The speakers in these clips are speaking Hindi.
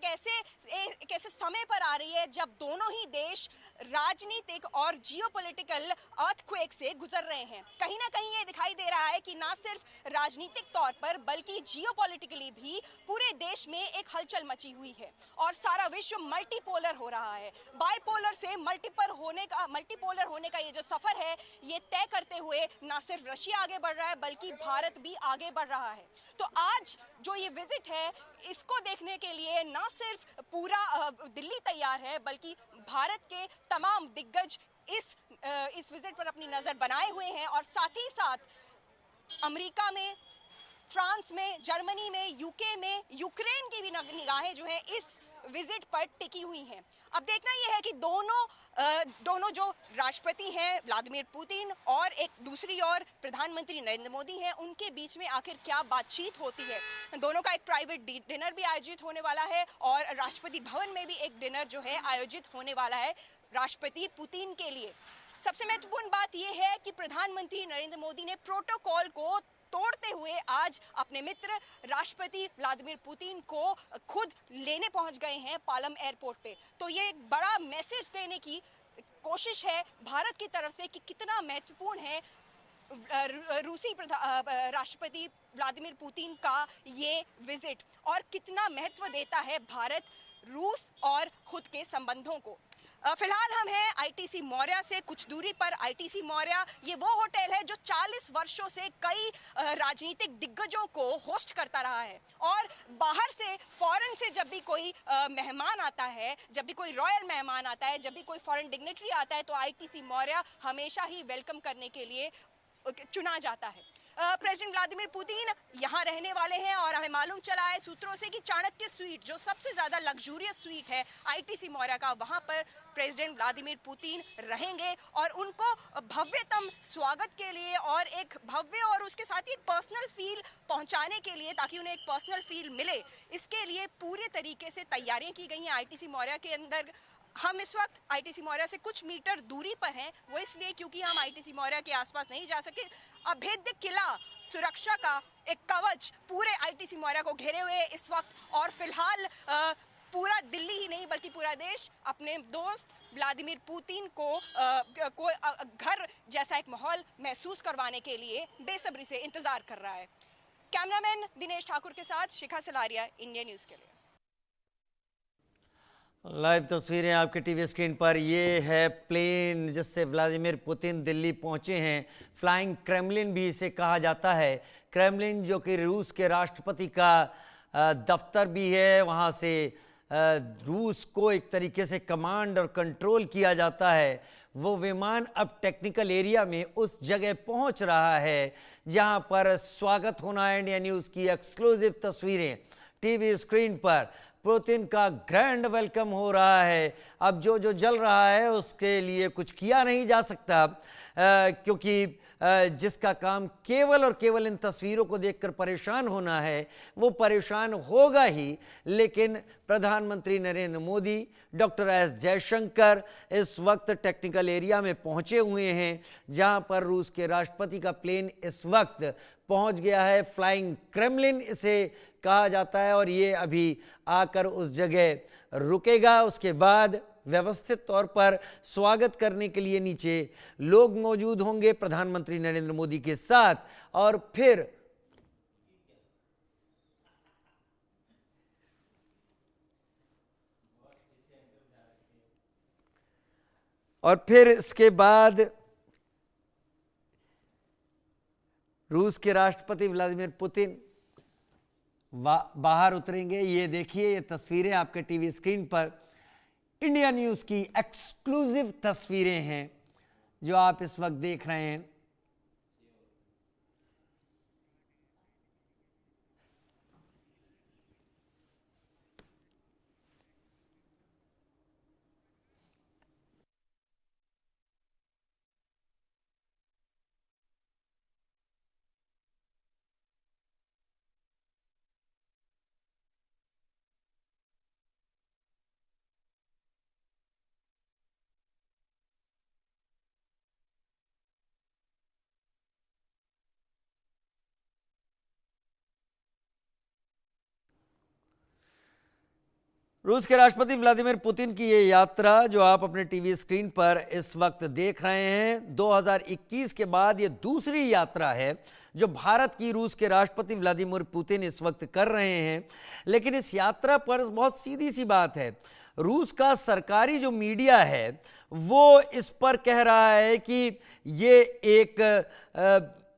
एक ऐसे समय पर आ रही है जब दोनों ही देश राजनीतिक और जियोपॉलिटिकल अर्थक्वेक से गुजर रहे हैं। कहीं ना कहीं ये दिखाई दे रहा है कि ना सिर्फ राजनीतिक तौर पर बल्कि जियोपॉलिटिकली भी पूरे देश में एक हलचल मची हुई है और सारा विश्व मल्टीपोलर हो रहा है। बाइपोलर से मल्टीपोलर होने का ये जो सफर है, ये तय करते हुए ना सिर्फ रशिया आगे बढ़ रहा है बल्कि भारत भी आगे बढ़ रहा है। तो आज जो ये विजिट है, इसको देखने के लिए ना सिर्फ पूरा दिल्ली तैयार है बल्कि भारत के तमाम दिग्गज इस विजिट पर अपनी नजर बनाए हुए हैं और साथ ही साथ अमेरिका में, फ्रांस में, जर्मनी में, यूके में, यूक्रेन की भी निगाहें जो हैं इस विजिट पर टिकी हुई हैं। अब देखना यह है कि दोनों जो राष्ट्रपति हैं व्लादिमीर पुतिन और एक दूसरी ओर प्रधानमंत्री नरेंद्र मोदी हैं, उनके बीच में आखिर क्या बातचीत होती है। दोनों का एक प्राइवेट डिनर भी आयोजित होने वाला है और राष्ट्रपति भवन में भी एक डिनर जो है आयोजित होने वाला है राष्ट्रपति पुतिन के लिए। सबसे महत्वपूर्ण बात यह है कि प्रधानमंत्री नरेंद्र मोदी ने प्रोटोकॉल को तोड़ते हुए आज अपने मित्र राष्ट्रपति व्लादिमीर पुतिन को खुद लेने पहुंच गए हैं पालम एयरपोर्ट पे। तो ये एक बड़ा मैसेज देने की कोशिश है भारत की तरफ से कि कितना महत्वपूर्ण है रूसी राष्ट्रपति व्लादिमीर पुतिन का ये विजिट और कितना महत्व देता है भारत रूस और खुद के संबंधों को। फिलहाल हम हैं आईटीसी मौर्या से कुछ दूरी पर। आईटीसी मौर्या ये वो होटल है जो 40 वर्षों से कई राजनीतिक दिग्गजों को होस्ट करता रहा है और बाहर से फॉरेन से जब भी कोई मेहमान आता है, जब भी कोई रॉयल मेहमान आता है, जब भी कोई फॉरेन डिग्नेटरी आता है, तो आईटीसी मौर्या हमेशा ही वेलकम करने के लिए चुना जाता है। प्रेसिडेंट व्लादिमीर पुतिन यहाँ रहने वाले हैं और हमें मालूम चला है सूत्रों से कि चाणक्य स्वीट जो सबसे ज़्यादा लग्जूरियस स्वीट है आईटीसी मौर्या का, वहाँ पर प्रेसिडेंट व्लादिमीर पुतिन रहेंगे और उनको भव्यतम स्वागत के लिए और एक भव्य और उसके साथ ही पर्सनल फील पहुँचाने के लिए, ताकि उन्हें एक पर्सनल फील मिले, इसके लिए पूरे तरीके से तैयारियाँ की गई हैं आईटीसी मौर्या के अंदर। हम इस वक्त आईटीसी मौर्या से कुछ मीटर दूरी पर हैं, वो इसलिए क्योंकि हम आईटीसी मौर्या के आसपास नहीं जा सके। अभेद्य किला सुरक्षा का एक कवच पूरे आईटीसी मौर्या को घेरे हुए इस वक्त और फिलहाल पूरा दिल्ली ही नहीं बल्कि पूरा देश अपने दोस्त व्लादिमीर पुतिन को घर जैसा एक माहौल महसूस करवाने के लिए बेसब्री से इंतजार कर रहा है। कैमरामैन दिनेश ठाकुर के साथ शिखा सलारिया, इंडिया न्यूज के लिए। लाइव तस्वीरें आपके टीवी स्क्रीन पर। ये है प्लेन जिससे व्लादिमीर पुतिन दिल्ली पहुंचे हैं। फ्लाइंग क्रेमलिन भी इसे कहा जाता है। क्रेमलिन जो कि रूस के राष्ट्रपति का दफ्तर भी है, वहां से रूस को एक तरीके से कमांड और कंट्रोल किया जाता है। वो विमान अब टेक्निकल एरिया में उस जगह पहुंच रहा है जहां पर स्वागत होना है। इंडिया न्यूज़ की एक्सक्लूसिव तस्वीरें टीवी स्क्रीन पर। पुतिन का ग्रैंड वेलकम हो रहा है। अब जो जल रहा है उसके लिए कुछ किया नहीं जा सकता, क्योंकि जिसका काम केवल और केवल इन तस्वीरों को देखकर परेशान होना है वो परेशान होगा ही। लेकिन प्रधानमंत्री नरेंद्र मोदी, डॉक्टर एस जयशंकर इस वक्त टेक्निकल एरिया में पहुंचे हुए हैं जहां पर रूस के राष्ट्रपति का प्लेन इस वक्त पहुंच गया है। फ्लाइंग क्रेमलिन इसे कहा जाता है और ये अभी आकर उस जगह रुकेगा। उसके बाद व्यवस्थित तौर पर स्वागत करने के लिए नीचे लोग मौजूद होंगे प्रधानमंत्री नरेंद्र मोदी के साथ और फिर इसके बाद रूस के राष्ट्रपति व्लादिमीर पुतिन बाहर उतरेंगे। ये देखिए, ये तस्वीरें आपके टीवी स्क्रीन पर इंडिया न्यूज़ की एक्सक्लूसिव तस्वीरें हैं जो आप इस वक्त देख रहे हैं। रूस के राष्ट्रपति व्लादिमीर पुतिन की ये यात्रा जो आप अपने टीवी स्क्रीन पर इस वक्त देख रहे हैं, 2021 के बाद ये दूसरी यात्रा है जो भारत की रूस के राष्ट्रपति व्लादिमीर पुतिन इस वक्त कर रहे हैं। लेकिन इस यात्रा पर बहुत सीधी सी बात है, रूस का सरकारी जो मीडिया है वो इस पर कह रहा है कि ये एक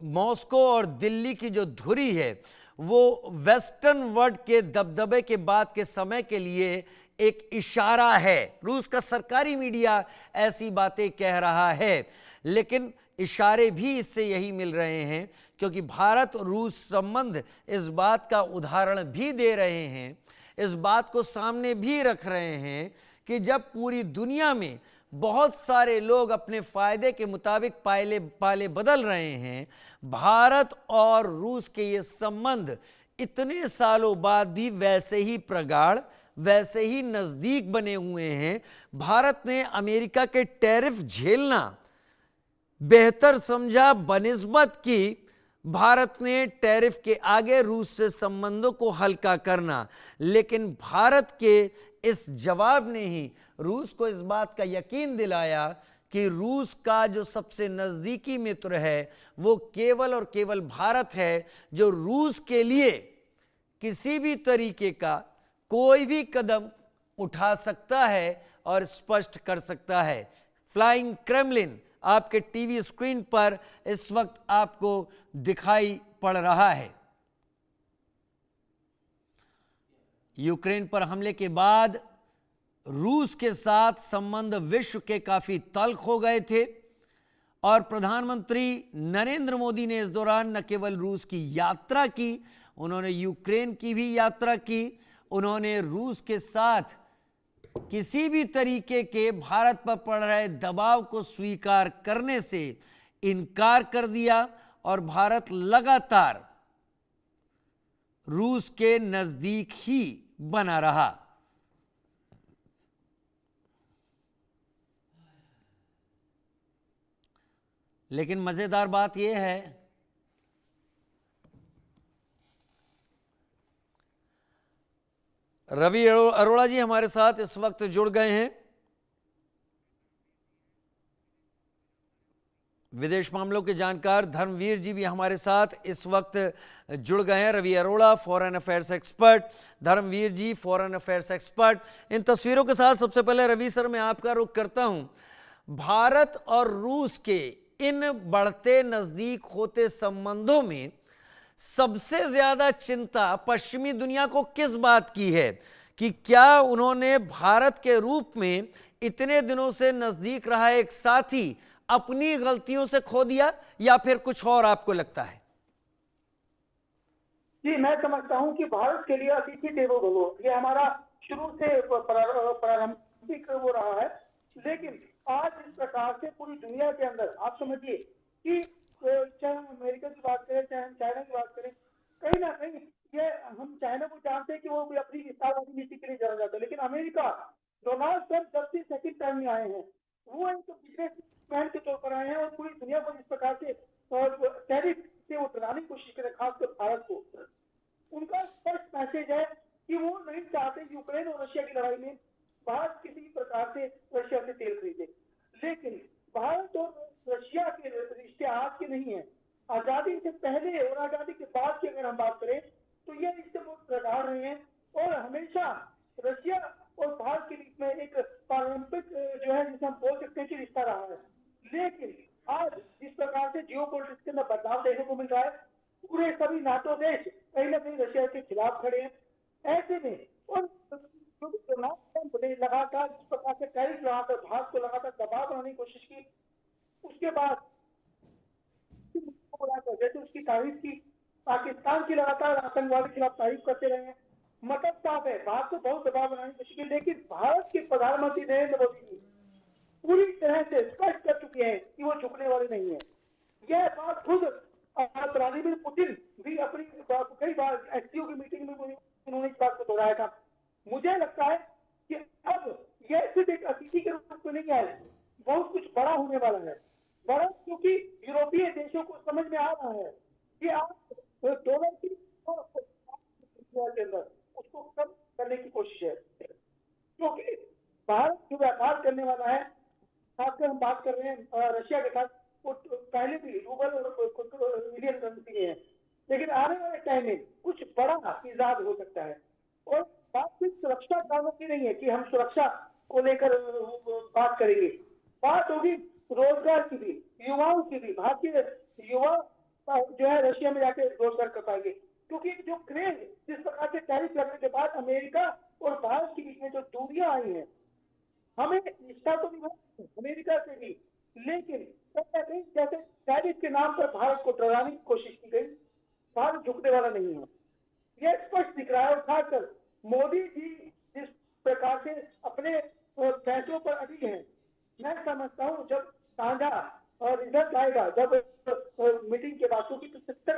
मॉस्को और दिल्ली की जो धुरी है वो वेस्टर्न वर्ल्ड के दबदबे के बाद के समय के लिए एक इशारा है। रूस का सरकारी मीडिया ऐसी बातें कह रहा है, लेकिन इशारे भी इससे यही मिल रहे हैं, क्योंकि भारत और रूस संबंध इस बात का उदाहरण भी दे रहे हैं, इस बात को सामने भी रख रहे हैं कि जब पूरी दुनिया में बहुत सारे लोग अपने फायदे के मुताबिक पाले बदल रहे हैं, भारत और रूस के ये संबंध इतने सालों बाद भी वैसे ही प्रगाढ़, वैसे ही नजदीक बने हुए हैं। भारत ने अमेरिका के टैरिफ झेलना बेहतर समझा बनिस्बत की भारत ने टैरिफ के आगे रूस से संबंधों को हल्का करना। लेकिन भारत के इस जवाब ने ही रूस को इस बात का यकीन दिलाया कि रूस का जो सबसे नजदीकी मित्र है वो केवल और केवल भारत है, जो रूस के लिए किसी भी तरीके का कोई भी कदम उठा सकता है और स्पष्ट कर सकता है। फ्लाइंग क्रेमलिन आपके टीवी स्क्रीन पर इस वक्त आपको दिखाई पड़ रहा है। यूक्रेन पर हमले के बाद रूस के साथ संबंध विश्व के काफी तल्ख हो गए थे और प्रधानमंत्री नरेंद्र मोदी ने इस दौरान न केवल रूस की यात्रा की, उन्होंने यूक्रेन की भी यात्रा की। उन्होंने रूस के साथ किसी भी तरीके के भारत पर पड़ रहे दबाव को स्वीकार करने से इनकार कर दिया और भारत लगातार रूस के नजदीक ही बना रहा। लेकिन मजेदार बात यह है रवि अरोड़ा जी हमारे साथ इस वक्त जुड़ गए हैं, विदेश मामलों के जानकार धर्मवीर जी भी हमारे साथ इस वक्त जुड़ गए हैं। Ravi Arora foreign affairs expert, Dharmveer ji foreign affairs expert. इन तस्वीरों के साथ सबसे पहले रवि सर मैं आपका रुख करता हूं। भारत और रूस के इन बढ़ते नजदीक होते संबंधों में सबसे ज्यादा चिंता पश्चिमी दुनिया को किस बात की है कि क्या उन्होंने भारत के रूप में इतने दिनों से नजदीक रहा एक साथी अपनी गलतियों से खो दिया, या फिर कुछ और आपको लगता है? जी, मैं समझता हूं कि भारत के लिए अतिथि देवो भव ये हमारा शुरू से प्रारंभिक वो रहा है। लेकिन आज इस प्रकार से पूरी दुनिया के अंदर आप समझिए कि चाहे हम अमेरिका की बात करें, चाहे हम चाइना की बात करें, कहीं ना कहीं ये हम चाइना को जानते हैं कि वो भी अपनी विस्तारवादी नीति के लिए जाना जाता है। लेकिन अमेरिका, डोनाल्ड ट्रंप जब से सेकंड टर्म में आए हैं वो एक बिजनेसमैन के तौर पर आए हैं और पूरी दुनिया को इस प्रकार से टैरिफ से वो डराने की कोशिश करें, खासकर भारत को। उनका स्पष्ट मैसेज है कि वो नहीं चाहते यूक्रेन और रशिया की लड़ाई में भारत किसी प्रकार से रशिया से तेल खरीदे। लेकिन भारत और रशिया के रिश्ते आज के नहीं है, आजादी से पहले और आजादी के बाद की अगर हम बात करें तो ये रिश्ते बहुत प्रगाढ़ रहे हैं और हमेशा रशिया और भारत के बीच में एक पारंपरिक जो है जिसे हम बोल सकते हैं कि रिश्ता रहा है। लेकिन आज जिस प्रकार से जियोपॉलिटिक्स के अंदर बदलाव देखने को मिल रहा है, पूरे सभी नाटो देश कहीं ना कहीं रशिया के खिलाफ खड़े हैं। ऐसे में और लगातार जिस प्रकार से टैरिफ लगाकर भारत को लगातार दबाव बनाने की कोशिश की, उसके बाद जैसे उसकी तारीफ की, पाकिस्तान की लगातार आतंकवाद के खिलाफ तारीफ करते रहे हैं। मतलब साफ है, भारत को बहुत दबाव बनाने की कोशिश की, लेकिन भारत के प्रधानमंत्री नरेंद्र मोदी जी पूरी तरह से स्पष्ट कर चुके हैं कि वो झुकने वाले नहीं है। यह बात खुद व्लादिमीर पुतिन भी अपनी कई बार एससीओ की मीटिंग में उन्होंने इस बात को दोहराया था। मुझे लगता है कि अब यह सिर्फ एक अतिथि के रूप में नहीं है, बहुत कुछ बड़ा होने वाला है। बड़ा क्योंकि यूरोपीय देशों को समझ में आ रहा है कि आप डॉलर की के अंदर उसको कम करने की कोशिश है। क्योंकि भारत जो व्यापार करने वाला है, खासकर हम बात कर रहे हैं रशिया के साथ, वो पहले भी रूबल और इंडियन करेंसी में है, लेकिन आने वाले टाइम में कुछ बड़ा इजाद हो सकता है। और बात सिर्फ सुरक्षा कारणों की नहीं है कि हम सुरक्षा को लेकर बात करेंगे, बात होगी रोजगार की भी, युवाओं की भी। भारतीय युवा जो है रशिया में जाके रोजगार कर पाएंगे, क्योंकि जो क्रेज जिस प्रकार से टैरिफ लगने के बाद अमेरिका और भारत के बीच में जो दूरियां आई हैं, हमें निष्ठा तो निभानी है अमेरिका से भी, लेकिन कहीं ना कहीं जैसे टैरिफ के नाम पर भारत को डराने की कोशिश की गई, भारत झुकने वाला नहीं है, यह स्पष्ट दिख रहा है। और खासकर मोदी जी जिस प्रकार से अपने फैसलों पर अड़ी हैं, मैं समझता हूं जब साझा और रिजल्ट आएगा, जब मीटिंग के बाद, क्योंकि 75